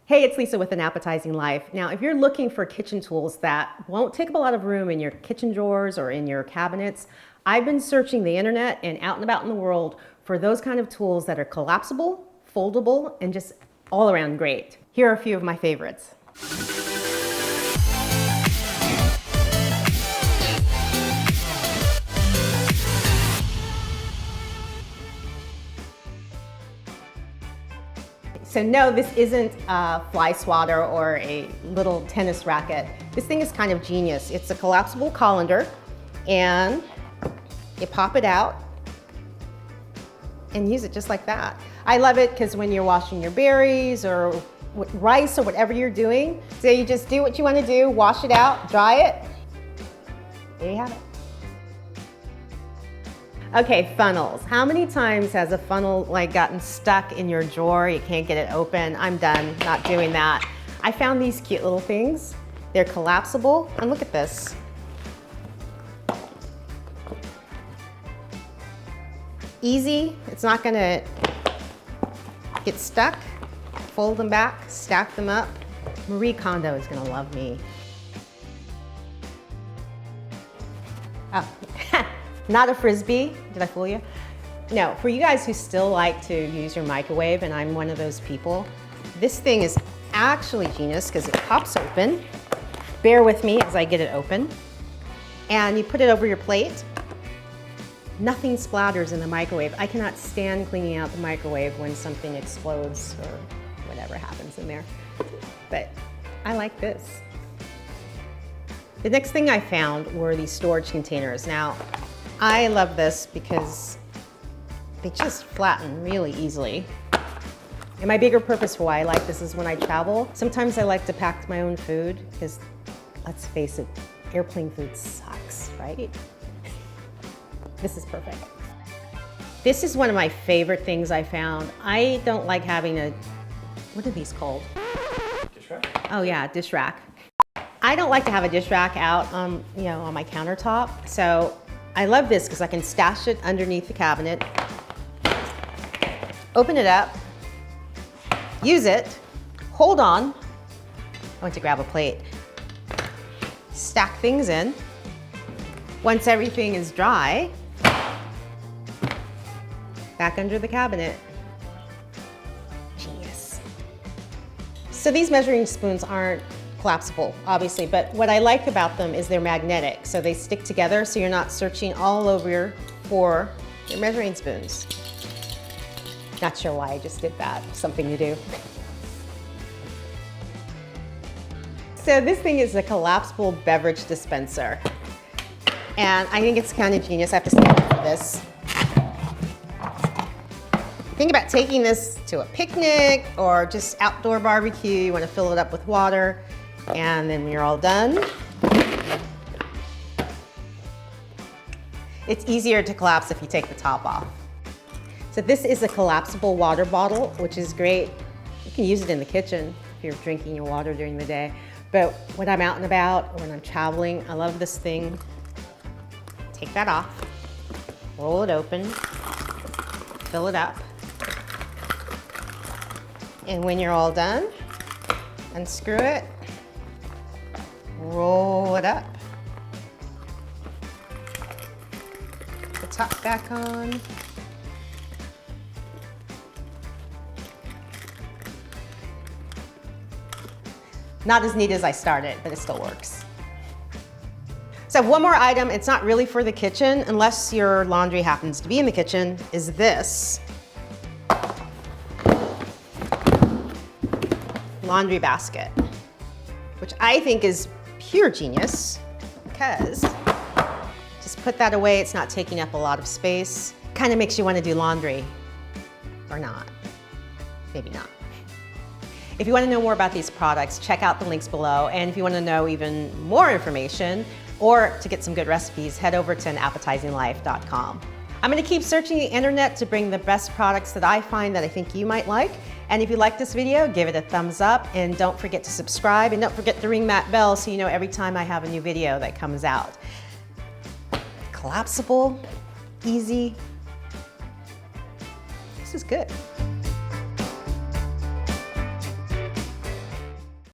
Hey, it's Lisa with An Appetizing Life. Now, if you're looking for kitchen tools that won't take up a lot of room in your kitchen drawers or in your cabinets, I've been searching the internet and out and about in the world for those kind of tools that are collapsible, foldable, and just all around great. Here are a few of my favorites. So no, this isn't a fly swatter or a little tennis racket. This thing is kind of genius. It's a collapsible colander, and you pop it out and use it just like that. I love it because when you're washing your berries or rice or whatever you're doing, so you just do what you want to do, wash it out, dry it, there you have it. Okay, funnels. How many times has a funnel gotten stuck in your drawer? You can't get it open. I'm done, not doing that. I found these cute little things. They're collapsible, and look at this. Easy, it's not gonna get stuck. Fold them back, stack them up. Marie Kondo is gonna love me. Oh. Not a Frisbee, did I fool you? No, for you guys who still like to use your microwave, and I'm one of those people, this thing is actually genius because it pops open. Bear with me as I get it open. And you put it over your plate. Nothing splatters in the microwave. I cannot stand cleaning out the microwave when something explodes or whatever happens in there. But I like this. The next thing I found were these storage containers. Now, I love this because they just flatten really easily. And my bigger purpose for why I like this is when I travel. Sometimes I like to pack my own food because, let's face it, airplane food sucks, right? This is perfect. This is one of my favorite things I found. I don't like having a, what are these called? Dish rack? Oh yeah, dish rack. I don't like to have a dish rack out on my countertop. So I love this because I can stash it underneath the cabinet, open it up, use it, hold on. I went to grab a plate. Stack things in. Once everything is dry, back under the cabinet. Genius. So these measuring spoons aren't collapsible, obviously, but what I like about them is they're magnetic, so they stick together so you're not searching all over for your measuring spoons. Not sure why I just did that, something to do. So this thing is a collapsible beverage dispenser, and I think it's kind of genius. I have to stand up for this. Think about taking this to a picnic or just outdoor barbecue. You want to fill it up with water. And then when you're all done, it's easier to collapse if you take the top off. So this is a collapsible water bottle, which is great. You can use it in the kitchen if you're drinking your water during the day. But when I'm out and about, or when I'm traveling, I love this thing. Take that off, roll it open, fill it up. And when you're all done, unscrew it, roll it up, the top back on. Not as neat as I started, but it still works. So one more item, it's not really for the kitchen, unless your laundry happens to be in the kitchen, is this laundry basket, which I think is pure genius because just put that away, it's not taking up a lot of space. Kind of makes you want to do laundry, or not, maybe not. If you want to know more about these products, check out the links below, and if you want to know even more information or to get some good recipes, head over to anappetizinglife.com. I'm going to keep searching the internet to bring the best products that I find that I think you might like. And if you like this video, give it a thumbs up, and don't forget to subscribe, and don't forget to ring that bell so you know every time I have a new video that comes out. Collapsible, easy. This is good.